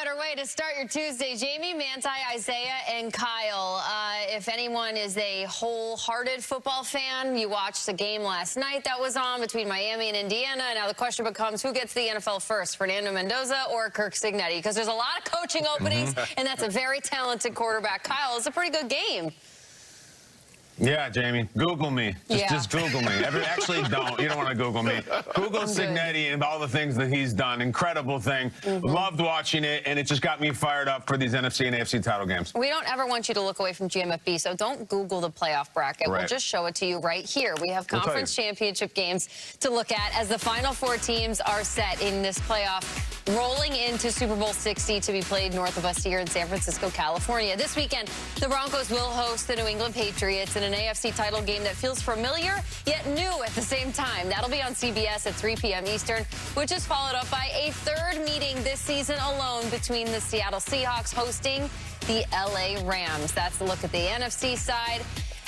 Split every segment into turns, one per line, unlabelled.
better way to start your Tuesday. Jamie, Manti, Isaiah, and Kyle. If anyone is a wholehearted football fan, you watched the game last night that was on between Miami and Indiana. Now the question becomes, who gets the NFL first, Fernando Mendoza or Kirk Cignetti? Because there's a lot of coaching openings, and that's a very talented quarterback. Kyle, it's a pretty good game.
Yeah, Jamie, Google me. Just Google me. Actually, don't. You don't want to Google me. Google Cignetti and all the things that he's done. Incredible thing. Loved watching it, and it just got me fired up for these NFC and AFC title games. We
don't ever want you to look away from GMFB, so don't Google the playoff bracket. We'll just show it to you right here. We have conference championship games to look at as the final four teams are set in this playoff, rolling into Super Bowl 60 to be played north of us here in San Francisco, California. This weekend, the Broncos will host the New England Patriots in an AFC title game that feels familiar yet new at the same time. That'll be on CBS at 3 p.m. Eastern, which is followed up by a third meeting this season alone between the Seattle Seahawks hosting the LA Rams. That's the look at the NFC side.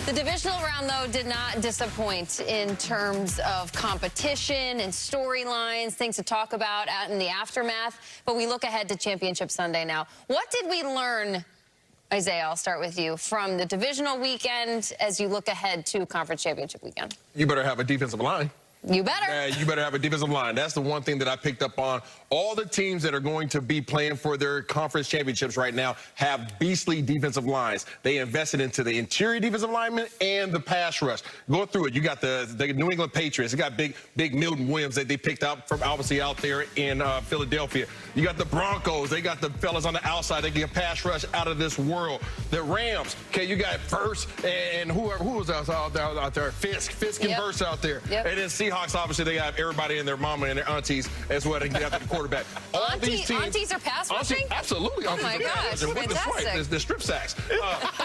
The divisional round, though, did not disappoint in terms of competition and storylines, things to talk about in the aftermath. But we look ahead to Championship Sunday now. What did we learn, Isaiah, I'll start with you, from the divisional weekend as you look ahead to Conference Championship weekend?
You better have a defensive line.
You better.
Yeah, you better have a defensive line. That's the one thing that I picked up on. All the teams that are going to be playing for their conference championships right now have beastly defensive lines. They invested into the interior defensive linemen and the pass rush. Go through it. You got the New England Patriots. You got big Milton Williams that they picked up from obviously out there in Philadelphia. You got the Broncos. They got the fellas on the outside. They get a pass rush out of this world. The Rams. Okay, you got Verse and who was out there? Fisk and Verse out there.
Yep.
And then Seahawks, obviously, they have everybody and their mama and their aunties as well to get after the quarterback. All these teams,
aunties are pass rushing?
Absolutely.
Oh, my gosh.
With the strip sacks.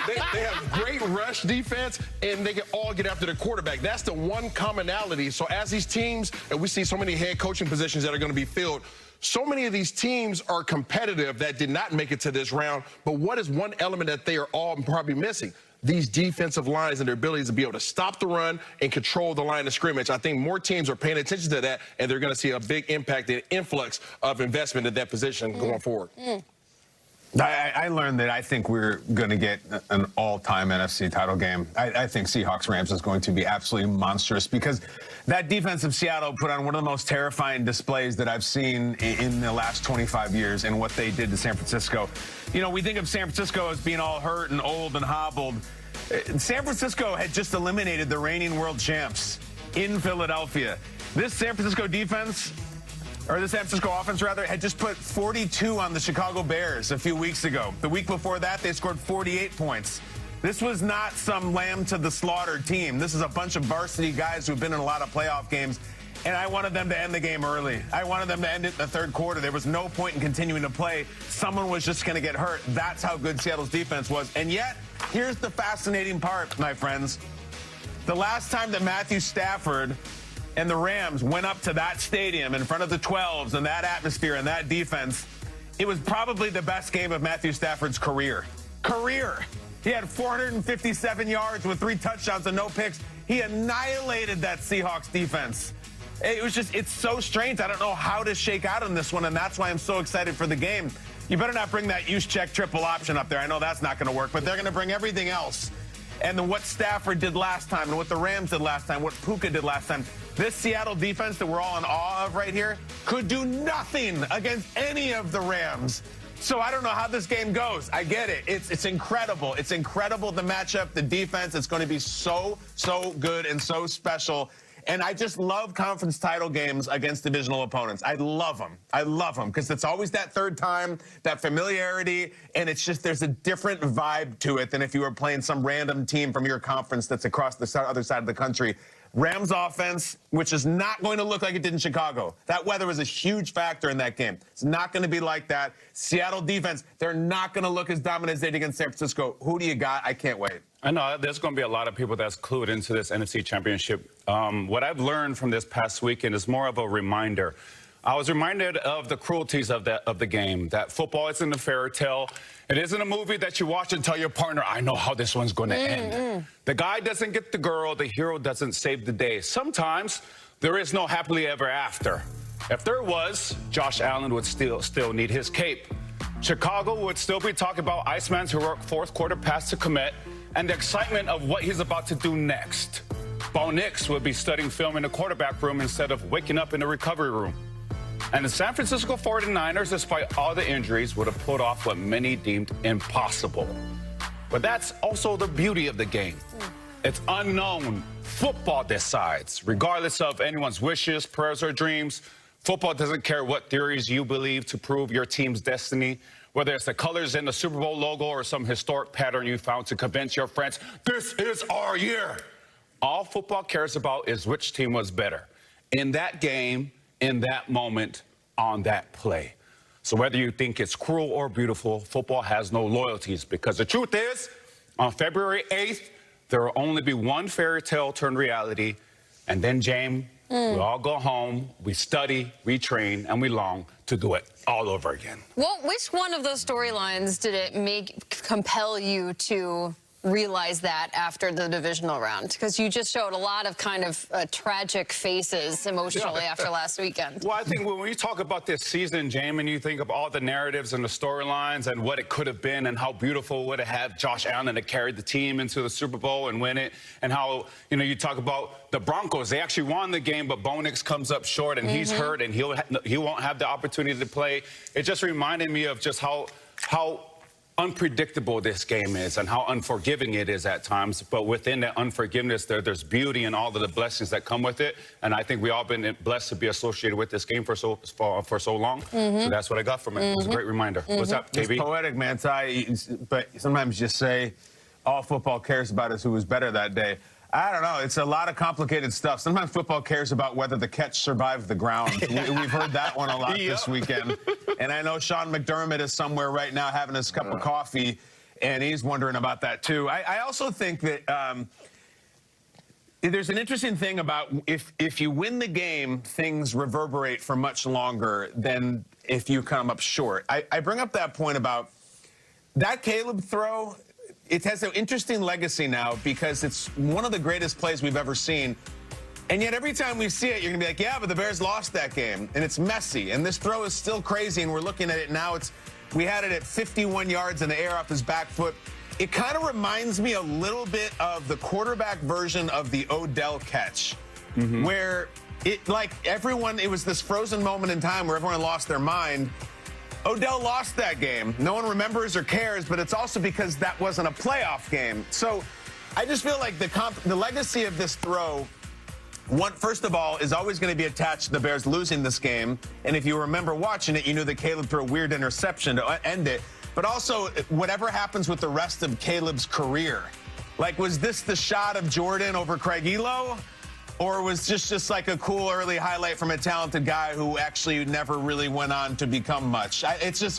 They have great rush defense, and they can all get after the quarterback. That's the one commonality. So as these teams, and we see so many head coaching positions that are going to be filled, so many of these teams are competitive that did not make it to this round. But what is one element that they are all probably missing? These defensive lines and their ability to be able to stop the run and control the line of scrimmage. I think more teams are paying attention to that, and they're going to see a big impact and influx of investment in that position going forward.
I learned that I think we're going to get an all-time NFC title game. I think Seahawks-Rams is going to be absolutely monstrous because that defense of Seattle put on one of the most terrifying displays that I've seen in the last 25 years and what they did to San Francisco. You know, we think of San Francisco as being all hurt and old and hobbled. San Francisco had just eliminated the reigning world champs in Philadelphia. This San Francisco defense, or the San Francisco offense, rather, had just put 42 on the Chicago Bears a few weeks ago. The week before that, they scored 48 points. This was not some lamb-to-the-slaughter team. This is a bunch of varsity guys who've been in a lot of playoff games, and I wanted them to end the game early. I wanted them to end it in the third quarter. There was no point in continuing to play. Someone was just going to get hurt. That's how good Seattle's defense was. And yet, here's the fascinating part, my friends. The last time that Matthew Stafford and the Rams went up to that stadium in front of the 12s and that atmosphere and that defense, it was probably the best game of Matthew Stafford's career. He had 457 yards with 3 touchdowns and no picks. He annihilated that Seahawks defense. It's so strange. I don't know how to shake out on this one, and that's why I'm so excited for the game. You better not bring that use check triple option up there. I know that's not going to work, but they're going to bring everything else. And then what Stafford did last time and what the Rams did last time, what Puka did last time. This Seattle defense that we're all in awe of right here could do nothing against any of the Rams. So I don't know how this game goes. I get it. It's incredible. It's incredible, the matchup, the defense. It's going to be so good and so special. And I just love conference title games against divisional opponents. I love them. I love them because it's always that third time, that familiarity, and it's just there's a different vibe to it than if you were playing some random team from your conference that's across the other side of the country. Rams offense, which is not going to look like it did in Chicago. That weather was a huge factor in that game. It's not going to be like that. Seattle defense, they're not going to look as dominant as they did against San Francisco. Who do you got? I can't wait.
I know there's going to be a lot of people that's clued into this NFC Championship. What I've learned from this past weekend is more of a reminder. I was reminded of the cruelties of the game, that football isn't a fairy tale. It isn't a movie that you watch and tell your partner, I know how this one's going to end. The guy doesn't get the girl. The hero doesn't save the day. Sometimes there is no happily ever after. If there was, Josh Allen would still need his cape. Chicago would still be talking about Iceman's heroic fourth quarter pass to Komet and the excitement of what he's about to do next. Bo Nix would be studying film in the quarterback room instead of waking up in the recovery room. And the San Francisco 49ers, despite all the injuries, would have pulled off what many deemed impossible. But that's also the beauty of the game. It's unknown. Football decides, regardless of anyone's wishes, prayers, or dreams. Football doesn't care what theories you believe to prove your team's destiny, whether it's the colors in the Super Bowl logo or some historic pattern you found to convince your friends, this is our year. All football cares about is which team was better in that game, in that moment, on that play. So whether you think it's cruel or beautiful, football has no loyalties, because the truth is, on February 8th, there will only be one fairy tale turned reality, and then, James, we all go home, we study, we train, and we long to do it all over again.
Well, which one of those storylines did it compel you to realize that after the divisional round? Because you just showed a lot of kind of tragic faces emotionally after last weekend.
Well, I think when we talk about this season, James, and you think of all the narratives and the storylines and what it could have been and how beautiful it would have had Josh Allen to carry the team into the Super Bowl and win it, and how, you know, you talk about the Broncos, they actually won the game, but Bo Nix comes up short and he's hurt and he won't have the opportunity to play. It just reminded me of just how unpredictable this game is and how unforgiving it is at times. But within that unforgiveness, there's beauty and all of the blessings that come with it. And I think we all been blessed to be associated with this game for so long. So that's what I got from it. It was a great reminder. What's up, KB?
It's poetic, man. But sometimes just say all football cares about is who was better that day. I don't know. It's a lot of complicated stuff. Sometimes football cares about whether the catch survived the ground. We've heard that one a lot this weekend. And I know Sean McDermott is somewhere right now having his cup of coffee, and he's wondering about that, too. I also think that there's an interesting thing about if you win the game, things reverberate for much longer than if you come up short. I bring up that point about that Caleb throw. It has an interesting legacy now because it's one of the greatest plays we've ever seen. And yet every time we see it, you're going to be like, yeah, but the Bears lost that game. And it's messy. And this throw is still crazy. And we're looking at it now. We had it at 51 yards in the air off his back foot. It kind of reminds me a little bit of the quarterback version of the Odell catch, where it was this frozen moment in time where everyone lost their mind. Odell lost that game. No one remembers or cares, but it's also because that wasn't a playoff game. So I just feel like the legacy of this throw, first of all, is always going to be attached to the Bears losing this game. And if you remember watching it, you knew that Caleb threw a weird interception to end it. But also, whatever happens with the rest of Caleb's career. Like, was this the shot of Jordan over Craig Elo? Or was just like a cool early highlight from a talented guy who actually never really went on to become much?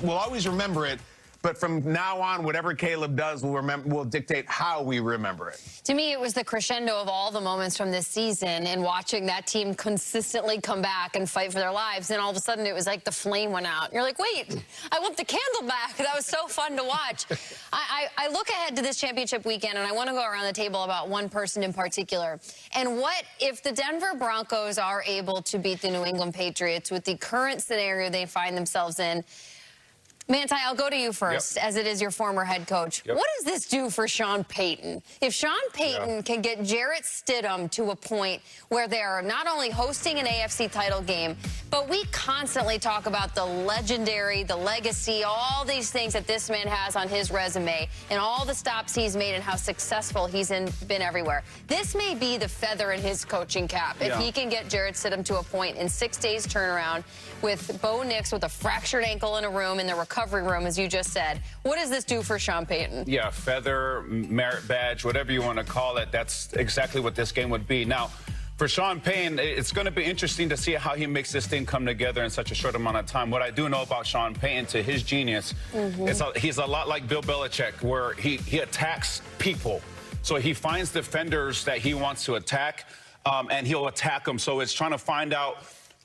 We'll always remember it. But from now on, whatever Caleb does will dictate how we remember it.
To me, it was the crescendo of all the moments from this season and watching that team consistently come back and fight for their lives. And all of a sudden, it was like the flame went out. And you're like, wait, I want the candle back. That was so fun to watch. I look ahead to this championship weekend, and I want to go around the table about one person in particular. And what if the Denver Broncos are able to beat the New England Patriots with the current scenario they find themselves in? Manti, I'll go to you first, as it is your former head coach. What does this do for Sean Payton? If Sean Payton can get Jarrett Stidham to a point where they're not only hosting an AFC title game, but we constantly talk about the legendary, the legacy, all these things that this man has on his resume and all the stops he's made and how successful he's been everywhere. This may be the feather in his coaching cap if he can get Jarrett Stidham to a point in 6 days turnaround with Bo Nix with a fractured ankle in a room in the recovery room, as you just said. What does this do for Sean Payton? Yeah, feather, merit badge, whatever you want to call it, that's exactly what this game would be. Now, for Sean Payton, it's going to be interesting to see how he makes this thing come together in such a short amount of time. What I do know about Sean Payton, to his genius, is he's a lot like Bill Belichick, where he attacks people. So he finds defenders that he wants to attack, and he'll attack them. So it's trying to find out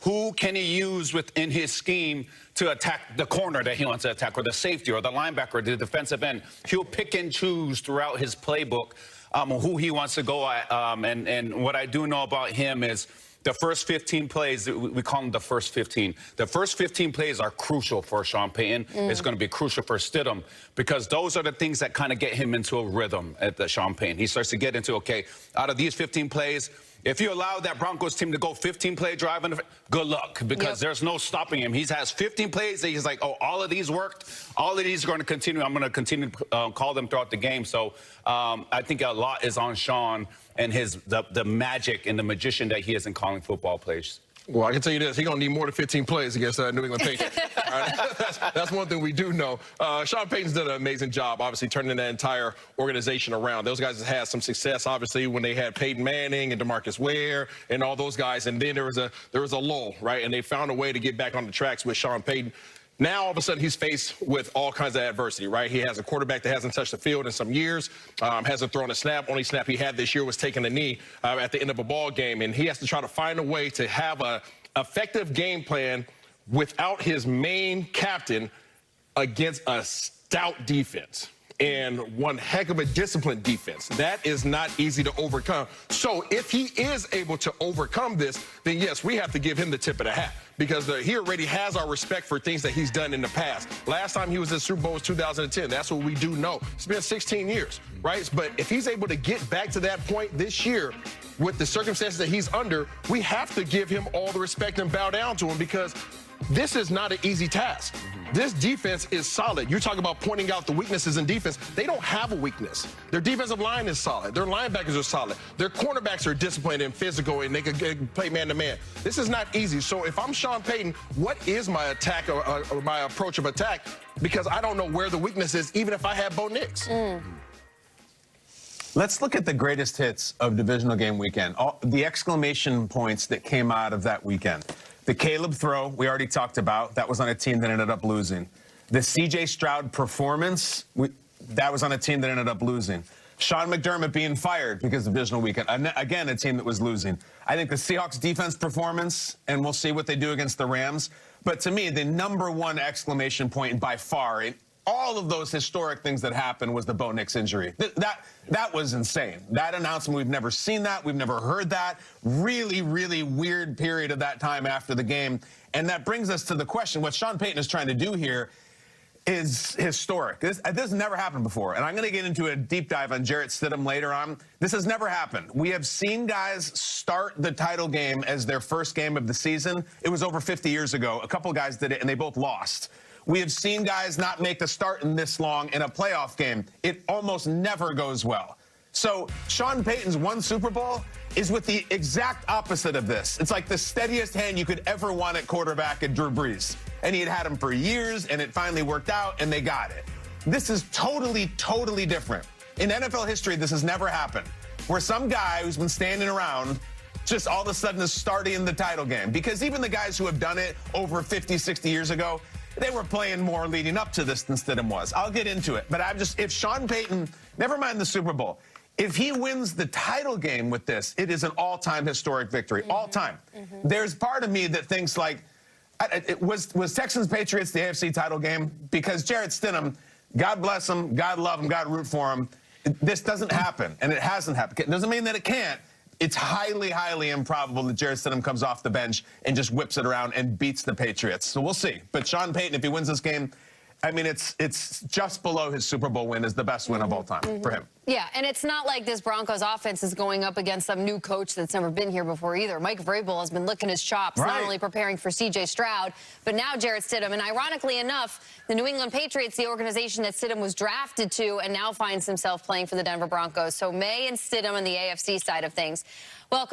who can he use within his scheme to attack the corner that he wants to attack, or the safety, or the linebacker, or the defensive end. He'll pick and choose throughout his playbook who he wants to go at. And what I do know about him is
The first 15 plays, we call them the first 15. The first 15 plays are crucial for Sean Payton. It's going to be crucial for Stidham because those are the things that kind of get him into a rhythm at the Sean Payton. He starts to get into, okay, out of these 15 plays, if you allow that Broncos team to go 15-play drive, good luck, because there's no stopping him. He has 15 plays that he's like, oh, all of these worked. All of these are going to continue. I'm going to continue to call them throughout the game. So I think a lot is on Sean and the magic and the magician that he is in calling football plays.
Well, I can tell you this. He's going to need more than 15 plays against New England Patriots. That's one thing we do know. Sean Payton's done an amazing job, obviously, turning that entire organization around. Those guys have had some success, obviously, when they had Peyton Manning and DeMarcus Ware and all those guys. And then there was a lull, right? And they found a way to get back on the tracks with Sean Payton. Now, all of a sudden, he's faced with all kinds of adversity, right? He has a quarterback that hasn't touched the field in some years, hasn't thrown a snap. Only snap he had this year was taking a knee at the end of a ball game. And he has to try to find a way to have an effective game plan without his main captain against a stout defense and one heck of a disciplined defense. That is not easy to overcome. So if he is able to overcome this, then yes, we have to give him the tip of the hat because he already has our respect for things that he's done in the past. Last time he was in the Super Bowl was 2010. That's what we do know. It's been 16 years, right? But if he's able to get back to that point this year with the circumstances that he's under, we have to give him all the respect and bow down to him because this is not an easy task. This defense is solid. You talk about pointing out the weaknesses in defense. They don't have a weakness. Their defensive line is solid. Their linebackers are solid. Their cornerbacks are disciplined and physical, and they can play man-to-man. This is not easy. So if I'm Sean Payton, what is my attack or my approach of attack? Because I don't know where the weakness is, even if I had Bo Nix.
Let's look at the greatest hits of divisional game weekend. The exclamation points that came out of that weekend. The Caleb throw, we already talked about. That was on a team that ended up losing. The C.J. Stroud performance, that was on a team that ended up losing. Sean McDermott being fired because of divisional weekend. Again, a team that was losing. I think the Seahawks defense performance, and we'll see what they do against the Rams. But to me, the #1 exclamation point by far in all of those historic things that happened was the Bo Nix injury. That was insane. That announcement, we've never seen that. We've never heard that. Really, really weird period of that time after the game. And that brings us to the question, what Sean Payton is trying to do here is historic. This has never happened before. And I'm going to get into a deep dive on Jarrett Stidham later on. This has never happened. We have seen guys start the title game as their first game of the season. It was over 50 years ago. A couple guys did it, and they both lost. We have seen guys not make the start in this long in a playoff game. It almost never goes well. So Sean Payton's one Super Bowl is with the exact opposite of this. It's like the steadiest hand you could ever want at quarterback at Drew Brees. And he had him for years, and it finally worked out, and they got it. This is totally, totally different. In NFL history, this has never happened, where some guy who's been standing around just all of a sudden is starting in the title game. Because even the guys who have done it over 50, 60 years ago, they were playing more leading up to this than Stidham was. I'll get into it. But if Sean Payton, never mind the Super Bowl, if he wins the title game with this, it is an all-time historic victory. All time. There's part of me that thinks like, was Texans Patriots the AFC title game? Because Jarrett Stidham, God bless him, God love him, God root for him. This doesn't happen, and it hasn't happened. It doesn't mean that it can't. It's highly, highly improbable that Jarrett Stidham comes off the bench and just whips it around and beats the Patriots. So we'll see. But Sean Payton, if he wins this game, I mean, it's just below his Super Bowl win is the best win of all time for him.
Yeah, and it's not like this Broncos offense is going up against some new coach that's never been here before either. Mike Vrabel has been licking his chops, not only preparing for C.J. Stroud, but now Jarrett Stidham. And ironically enough, the New England Patriots, the organization that Stidham was drafted to, and now finds himself playing for the Denver Broncos. So Maye and Stidham on the AFC side of things. Welcome.